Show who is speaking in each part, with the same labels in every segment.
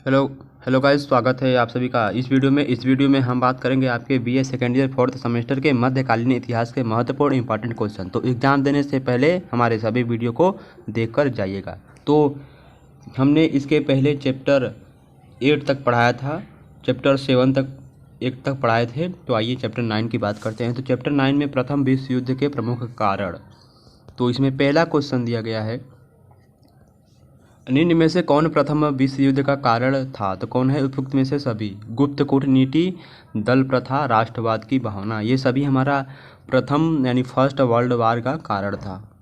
Speaker 1: Hello hello guys, स्वागत है आप सभी का इस वीडियो में हम बात करेंगे आपके BA second year fourth semester के मध्यकालीन इतिहास के महत्वपूर्ण इंपॉर्टेंट क्वेश्चन। तो एग्ज़ाम देने से पहले हमारे सभी वीडियो को देखकर जाइएगा। तो हमने इसके पहले चैप्टर 8 तक पढ़ाया था, चैप्टर 7 तक 8 तक पढ़ाए थे। तो आइए चैप्टर 9 की बात करते हैं। तो चैप्टर 9 में प्रथम विश्व युद्ध के प्रमुख कारण, तो इसमें पहला क्वेश्चन दिया गया है, निम्न में से कौन प्रथम विश्व युद्ध का कारण था? तो कौन है उपयुक्त में से सभी? गुप्त कूटनीति, दल प्रथा, राष्ट्रवाद की भावना, ये सभी हमारा प्रथम यानी फर्स्ट वर्ल्ड वार का कारण था।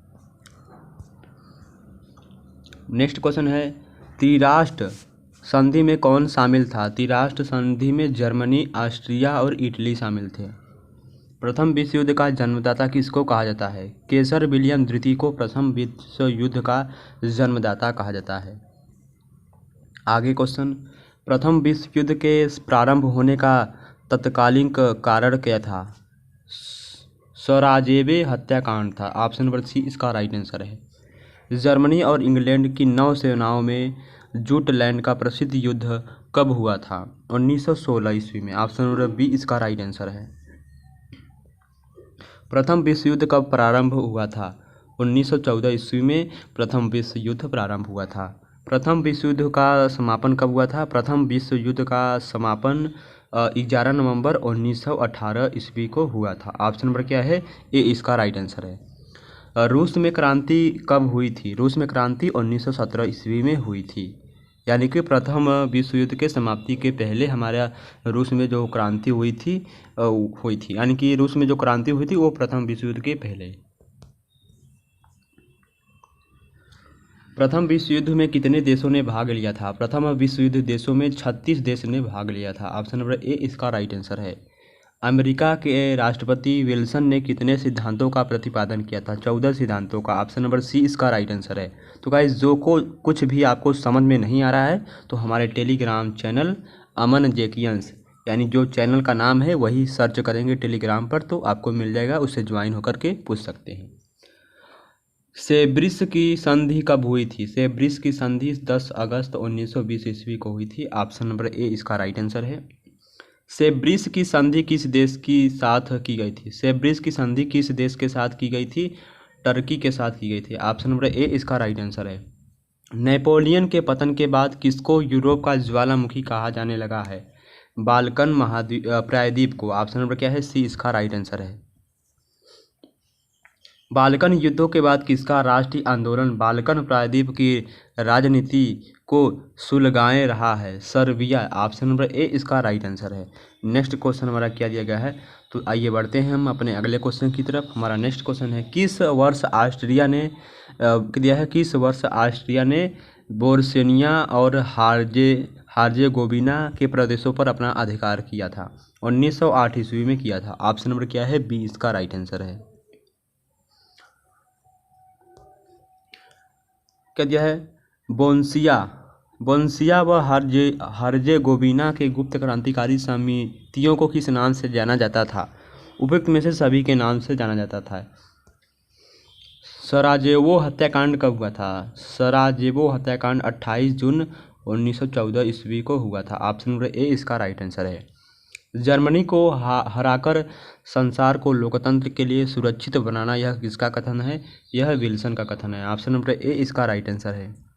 Speaker 1: नेक्स्ट क्वेश्चन है, त्रिराष्ट्र संधि में कौन शामिल था? त्रिराष्ट्र संधि में जर्मनी, ऑस्ट्रिया और इटली शामिल थे। प्रथम विश्व युद्ध का जन्मदाता किसको कहा जाता है? केसर विलियम द्वितीय को प्रथम विश्व युद्ध का जन्मदाता कहा जाता है। आगे क्वेश्चन, प्रथम विश्व युद्ध के प्रारंभ होने का तत्कालीन कारण क्या था? सराजेवो हत्याकांड था। ऑप्शन नंबर सी इसका राइट आंसर है। जर्मनी और इंग्लैंड की नौसेनाओं में जुटलैंड का प्रसिद्ध युद्ध कब हुआ था? 1916 ईस्वी में। ऑप्शन नंबर बी इसका राइट आंसर है। प्रथम विश्व युद्ध कब प्रारंभ हुआ था? 1914 ईस्वी में प्रथम विश्व युद्ध प्रारंभ हुआ था। प्रथम विश्व युद्ध का समापन कब हुआ था? प्रथम विश्व युद्ध का समापन 11 नवंबर 1918 ईस्वी को हुआ था। ऑप्शन नंबर क्या है? ए इसका राइट आंसर है। रूस में क्रांति कब हुई थी? रूस में क्रांति 1917 ईस्वी में हुई थी, यानी कि प्रथम विश्व युद्ध के समाप्ति के पहले हमारा रूस में जो क्रांति हुई थी यानी कि रूस में जो क्रांति हुई थी वो प्रथम विश्व युद्ध के पहले। प्रथम विश्व युद्ध में कितने देशों ने भाग लिया था? प्रथम विश्व युद्ध देशों में 36 देश ने भाग लिया था। ऑप्शन नंबर ए इसका राइट आंसर है। अमेरिका के राष्ट्रपति विल्सन ने कितने सिद्धांतों का प्रतिपादन किया था? 14 सिद्धांतों का। ऑप्शन नंबर सी इसका राइट आंसर है। तो गाइस, जो को कुछ भी आपको समझ में नहीं आ रहा है तो हमारे टेलीग्राम चैनल अमन जेकियंस, यानी जो चैनल का नाम है वही सर्च करेंगे टेलीग्राम पर तो आपको मिल जाएगा, उससे ज्वाइन होकर के पूछ सकते हैं। सेब्रिस की संधि कब हुई थी? सेब्रिस की संधि 10 अगस्त 1920 ईस्वी को हुई थी। ऑप्शन नंबर ए इसका राइट आंसर है। सेब्रिस की संधि किस देश के साथ की गई थी? सेब्रिस की संधि किस देश के साथ की गई थी? टर्की के साथ की गई थी। ऑप्शन नंबर ए इसका राइट आंसर है। नेपोलियन के पतन के बाद किसको यूरोप का ज्वालामुखी कहा जाने लगा है? बाल्कन प्रायद्वीप को। ऑप्शन नंबर क्या है? सी इसका राइट आंसर है। बाल्कन युद्धों के बाद किसका राष्ट्रीय आंदोलन बाल्कन प्रायद्वीप की राजनीति को सुलगाए रहा है? सर्बिया। ऑप्शन नंबर ए इसका राइट आंसर है। नेक्स्ट क्वेश्चन हमारा क्या दिया गया है? तो आइए बढ़ते हैं हम अपने अगले क्वेश्चन की तरफ। हमारा नेक्स्ट क्वेश्चन है, किस वर्ष ऑस्ट्रिया ने दिया है, किस वर्ष ऑस्ट्रिया ने बोस्निया और हार्जेगोविना के प्रदेशों पर अपना अधिकार किया था? 1908 ईस्वी में किया था। ऑप्शन नंबर क्या है? बी इसका राइट आंसर है। क्या दिया है? बोस्निया व हर्जेगोविना के गुप्त क्रांतिकारी समितियों को किस नाम से जाना जाता था? उपयुक्त में से सभी के नाम से जाना जाता था। सराजेवो हत्याकांड कब हुआ था? सराजेवो हत्याकांड 28 जून 1914 ईस्वी को हुआ था। ऑप्शन नंबर ए इसका राइट आंसर है। जर्मनी को हराकर संसार को लोकतंत्र के लिए सुरक्षित बनाना, यह किसका कथन है? यह विल्सन का कथन है। ऑप्शन नंबर ए इसका राइट आंसर है।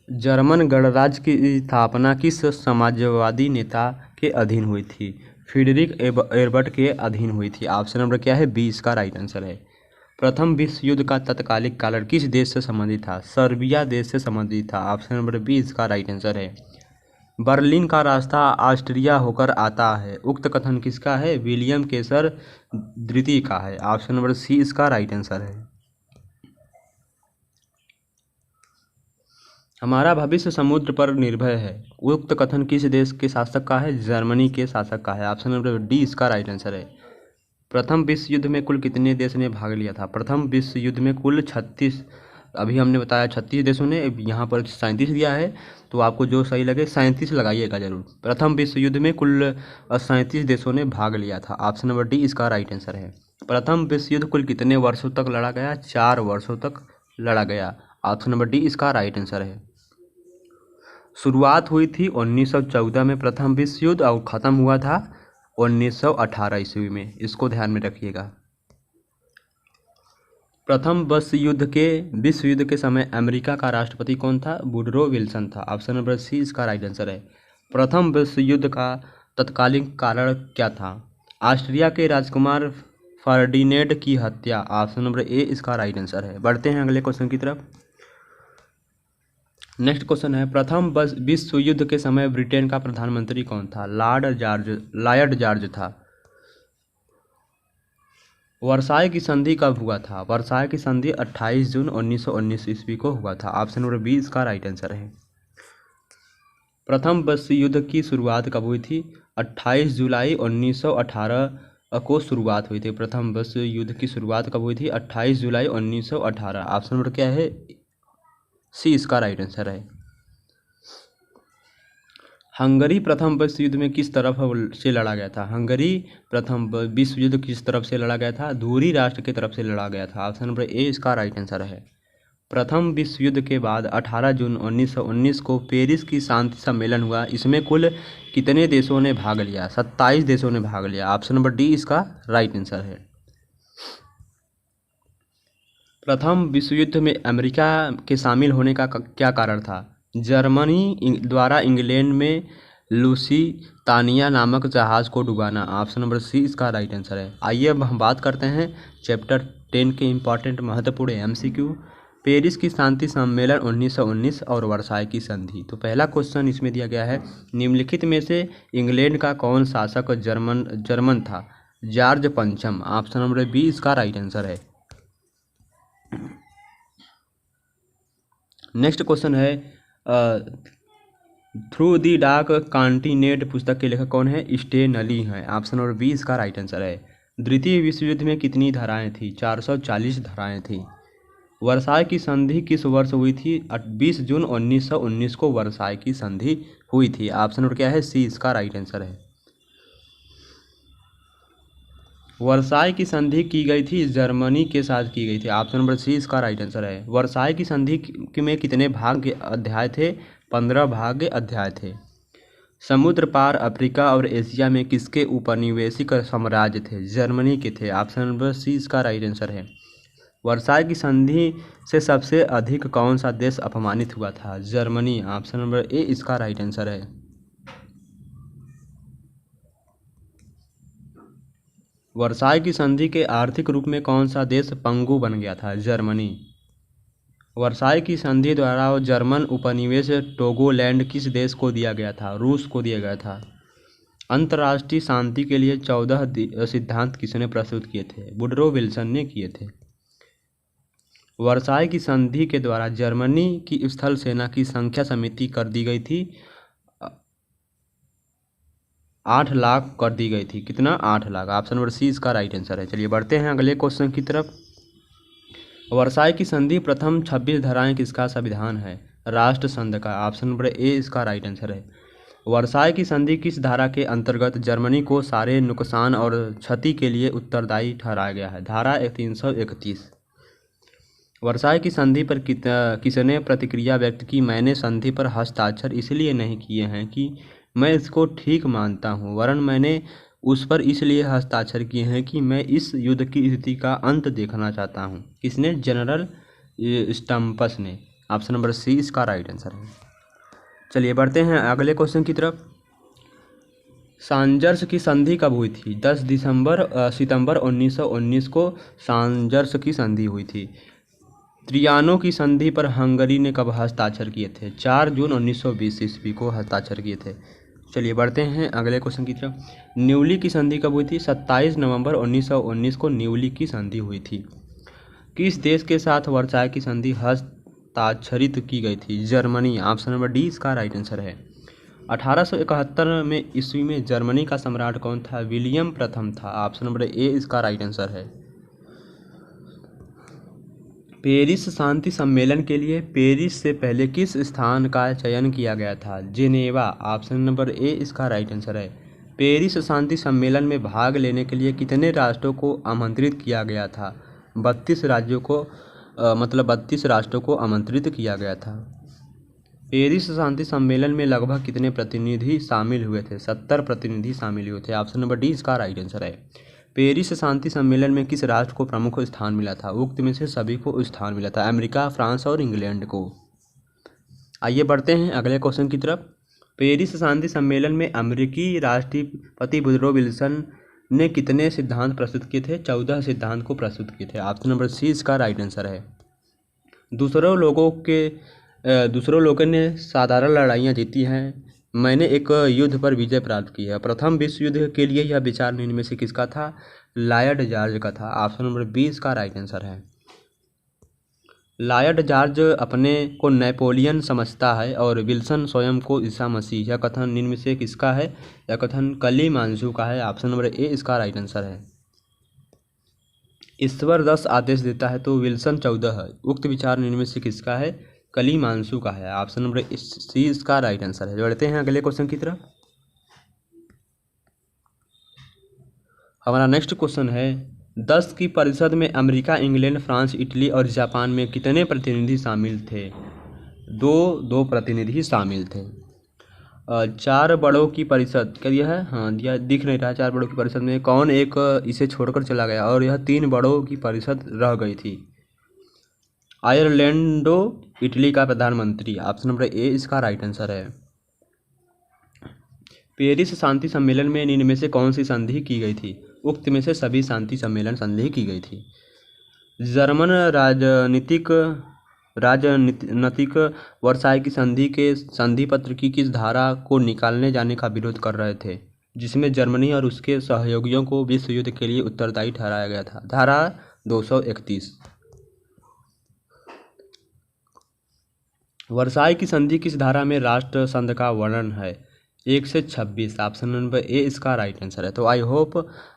Speaker 1: जर्मन गणराज्य की स्थापना किस समाजवादी नेता के अधीन हुई थी? फ्रीडरिक एबर्ट के अधीन हुई थी। ऑप्शन नंबर क्या है? बी इसका राइट आंसर है। प्रथम विश्व युद्ध का तत्कालिक कारण किस देश से संबंधित था? सर्बिया देश से संबंधित था। ऑप्शन नंबर बी इसका राइट आंसर है। बर्लिन का रास्ता ऑस्ट्रिया होकर आता है, उक्त कथन किसका है? विलियम केसर द्वितीय का है। ऑप्शन नंबर सी इसका राइट आंसर है। हमारा भविष्य समुद्र पर निर्भर है, उक्त कथन किस देश के शासक का है? जर्मनी के शासक का है। ऑप्शन नंबर डी इसका राइट आंसर है। प्रथम विश्व युद्ध में कुल कितने देश ने भाग लिया था? प्रथम विश्व युद्ध में कुल 36, अभी हमने बताया 36 देशों ने, यहाँ पर 37 दिया है, तो आपको जो सही लगे 37 लगाइएगा जरूर। प्रथम विश्व युद्ध में कुल 37 देशों ने भाग लिया था। ऑप्शन नंबर डी इसका राइट आंसर है। प्रथम विश्व युद्ध कुल कितने वर्षों तक लड़ा गया? 4 वर्षों तक लड़ा गया। ऑप्शन नंबर डी इसका राइट आंसर है। शुरुआत हुई थी 1914 में प्रथम विश्व युद्ध और ख़त्म हुआ था 1918 ईस्वी में, इसको ध्यान में रखिएगा। प्रथम विश्व युद्ध के समय अमेरिका का राष्ट्रपति कौन था? वुडरो विल्सन था। ऑप्शन नंबर सी इसका राइट आंसर है। प्रथम विश्व युद्ध का तत्कालीन कारण क्या था? ऑस्ट्रिया के राजकुमार फर्डिनेंड की हत्या। ऑप्शन नंबर ए इसका राइट आंसर है। बढ़ते हैं अगले क्वेश्चन की तरफ। नेक्स्ट क्वेश्चन है, प्रथम विश्व युद्ध के समय ब्रिटेन का प्रधानमंत्री कौन था? लॉर्ड जॉर्ज था। वर्साई की संधि कब हुआ था? वर्साई की संधि 28 जून 1919 ईस्वी को हुआ था। ऑप्शन नंबर बी इसका राइट आंसर है। प्रथम विश्व युद्ध की शुरुआत कब हुई थी? 28 जुलाई 1918 को शुरुआत हुई थी। प्रथम विश्व युद्ध की शुरुआत कब हुई थी? 28 जुलाई 1918। ऑप्शन नंबर क्या है? सी इसका राइट आंसर है। हंगरी प्रथम विश्व युद्ध में किस तरफ से लड़ा गया था? हंगरी प्रथम विश्व युद्ध किस तरफ से लड़ा गया था? धुरी राष्ट्र की तरफ से लड़ा गया था। ऑप्शन नंबर ए इसका राइट आंसर है। प्रथम विश्व युद्ध के बाद 18 जून 1919 को पेरिस की शांति सम्मेलन हुआ। इसमें कुल कितने देशों ने भाग लिया? 27 देशों ने भाग लिया। ऑप्शन नंबर डी इसका राइट आंसर है। प्रथम विश्व युद्ध में अमेरिका के शामिल होने का क्या कारण था? जर्मनी द्वारा इंग्लैंड में लुसितानिया नामक जहाज को डुबाना। ऑप्शन नंबर सी इसका राइट आंसर है। आइए अब हम बात करते हैं चैप्टर 10 के इम्पॉर्टेंट महत्वपूर्ण एमसीक्यू। पेरिस की शांति सम्मेलन 1919 और वर्साई की संधि। तो पहला क्वेश्चन इसमें दिया गया है, निम्नलिखित में से इंग्लैंड का कौन शासक जर्मन था? जॉर्ज पंचम। ऑप्शन नंबर बी इसका राइट आंसर है। नेक्स्ट क्वेश्चन है, थ्रू दी डार्क कॉन्टिनेंट पुस्तक के लेखक कौन है? स्टेनली हैं। ऑप्शन नंबर बी इसका राइट आंसर है। द्वितीय विश्व युद्ध में कितनी धाराएं थी? 440 धाराएं थी। वर्साई की संधि किस वर्ष हुई थी? 20 जून 1919 को वर्साई की संधि हुई थी। ऑप्शन नंबर क्या है? सी इसका राइट आंसर है। वर्साई की संधि की गई थी जर्मनी के साथ की गई थी। ऑप्शन नंबर सी इसका राइट आंसर है। वर्साई की संधि में कितने भाग के अध्याय थे? 15 भाग के अध्याय थे। समुद्र पार अफ्रीका और एशिया में किसके उपनिवेशिक साम्राज्य थे? जर्मनी के थे। ऑप्शन नंबर सी इसका राइट आंसर है। वर्साई की संधि से सबसे अधिक कौन सा देश अपमानित हुआ था? जर्मनी। ऑप्शन नंबर ए इसका राइट आंसर है। वर्साई की संधि के आर्थिक रूप में कौन सा देश पंगु बन गया था? जर्मनी। वर्साई की संधि द्वारा जर्मन उपनिवेश टोगोलैंड किस देश को दिया गया था? रूस को दिया गया था। अंतर्राष्ट्रीय शांति के लिए 14 सिद्धांत किसने प्रस्तुत किए थे? वुडरो विल्सन ने किए थे। वर्साई की संधि के द्वारा जर्मनी की स्थल सेना की संख्या समिति कर दी गई थी 8 लाख कर दी गई थी। कितना? 8 लाख। ऑप्शन नंबर सी इसका राइट आंसर है। चलिए बढ़ते हैं अगले क्वेश्चन की तरफ। वर्साई की संधि प्रथम 26 धाराएं किसका संविधान है? राष्ट्र संघ का। ऑप्शन नंबर ए इसका राइट आंसर है। वर्साई की संधि किस धारा के अंतर्गत जर्मनी को सारे नुकसान और क्षति के लिए उत्तरदायी ठहराया गया है? धारा 331। वर्साई की संधि पर किसने प्रतिक्रिया व्यक्त की? मैंने संधि पर हस्ताक्षर इसलिए नहीं किए हैं कि मैं इसको ठीक मानता हूँ, वरन मैंने उस पर इसलिए हस्ताक्षर किए हैं कि मैं इस युद्ध की स्थिति का अंत देखना चाहता हूँ। किसने? जनरल स्टम्पस ने। ऑप्शन नंबर सी इसका राइट आंसर है। चलिए बढ़ते हैं अगले क्वेश्चन की तरफ। सांजर्स की संधि कब हुई थी? 10 सितंबर 1919 को सांजर्स की संधि हुई थी। त्रियानो की संधि पर हंगरी ने कब हस्ताक्षर किए थे? 4 जून 1920 ईस्वी को हस्ताक्षर किए थे। चलिए बढ़ते हैं अगले क्वेश्चन की तरफ। न्यूली की संधि कब हुई थी? 27 नवंबर 1919 को न्यूली की संधि हुई थी। किस देश के साथ वर्साई की संधि हस्ताक्षरित की गई थी? जर्मनी। ऑप्शन नंबर डी इसका राइट आंसर है। 1871 में ईस्वी में जर्मनी का सम्राट कौन था? विलियम प्रथम था। ऑप्शन नंबर ए इसका राइट आंसर है। पेरिस शांति सम्मेलन के लिए पेरिस से पहले किस स्थान का चयन किया गया था? जेनेवा। ऑप्शन नंबर ए इसका राइट आंसर है। पेरिस शांति सम्मेलन में भाग लेने के लिए कितने राष्ट्रों को आमंत्रित किया गया था? 32 राज्यों को मतलब 32 राष्ट्रों को आमंत्रित किया गया था। पेरिस शांति सम्मेलन में लगभग कितने प्रतिनिधि शामिल हुए थे? 70 प्रतिनिधि शामिल हुए थे। ऑप्शन नंबर डी इसका राइट आंसर है। पेरिस शांति सम्मेलन में किस राष्ट्र को प्रमुख स्थान मिला था? उक्त में से सभी को स्थान मिला था, अमेरिका, फ्रांस और इंग्लैंड को। आइए बढ़ते हैं अगले क्वेश्चन की तरफ। पेरिस शांति सम्मेलन में अमेरिकी राष्ट्रपति वुडरो विल्सन ने कितने सिद्धांत प्रस्तुत किए थे? 14 सिद्धांत को प्रस्तुत किए थे। ऑप्शन नंबर सी इसका राइट आंसर है। दूसरों लोगों ने साधारण लड़ाइयाँ जीती हैं, मैंने एक युद्ध पर विजय प्राप्त की है। प्रथम विश्व युद्ध के लिए यह विचार निम्न में से किसका था? लॉयड जॉर्ज का था। ऑप्शन नंबर बी इसका राइट आंसर है। लॉयड जॉर्ज अपने को नेपोलियन समझता है और विल्सन स्वयं को ईसा मसीह। यह कथन निम्न में से किसका है? यह कथन कलीमांशु का है। ऑप्शन नंबर ए इसका राइट आंसर है। ईश्वर 10 आदेश देता है तो विल्सन 14 है। उक्त विचार निम्न में से किसका है? कलीमांशु का है। ऑप्शन नंबर सी इसका राइट आंसर है। बढ़ते हैं अगले क्वेश्चन की तरफ। हमारा नेक्स्ट क्वेश्चन है 10 की परिषद में अमेरिका, इंग्लैंड, फ्रांस, इटली और जापान में कितने प्रतिनिधि शामिल थे? दो प्रतिनिधि शामिल थे। 4 बड़ों की परिषद क्या यह है? हाँ, यह दिख नहीं रहा। 4 बड़ों की परिषद में कौन एक इसे छोड़कर चला गया और यह 3 बड़ों की परिषद रह गई थी। आयरलैंडो इटली का प्रधानमंत्री। ऑप्शन नंबर ए इसका राइट आंसर है। पेरिस शांति सम्मेलन में निम्न में से कौन सी संधि की गई थी? उक्त में से सभी शांति सम्मेलन संधि की गई थी। जर्मन राजनीतिक वर्साई की संधि के संधि पत्र की किस धारा को निकालने जाने का विरोध कर रहे थे, जिसमें जर्मनी और उसके सहयोगियों को विश्व युद्ध के लिए उत्तरदायी ठहराया गया था? धारा 231। वर्साई की संधि किस धारा में राष्ट्र संघ का वर्णन है? 1 से 26। ऑप्शन नंबर ए इसका राइट आंसर है। तो आई होप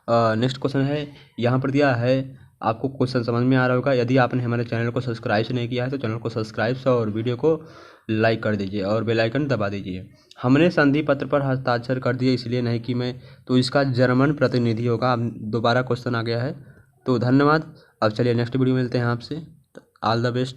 Speaker 1: नेक्स्ट क्वेश्चन है यहाँ पर दिया है, आपको क्वेश्चन समझ में आ रहा होगा। यदि आपने हमारे चैनल को सब्सक्राइब नहीं किया है तो चैनल को सब्सक्राइब और वीडियो को लाइक कर दीजिए और बेल आइकन दबा दीजिए। हमने संधि पत्र पर हस्ताक्षर कर दिए, इसलिए नहीं कि मैं, तो इसका जर्मन प्रतिनिधि होगा। अब दोबारा क्वेश्चन आ गया है। तो धन्यवाद। अब चलिए नेक्स्ट वीडियो मिलते हैं आपसे। All the best.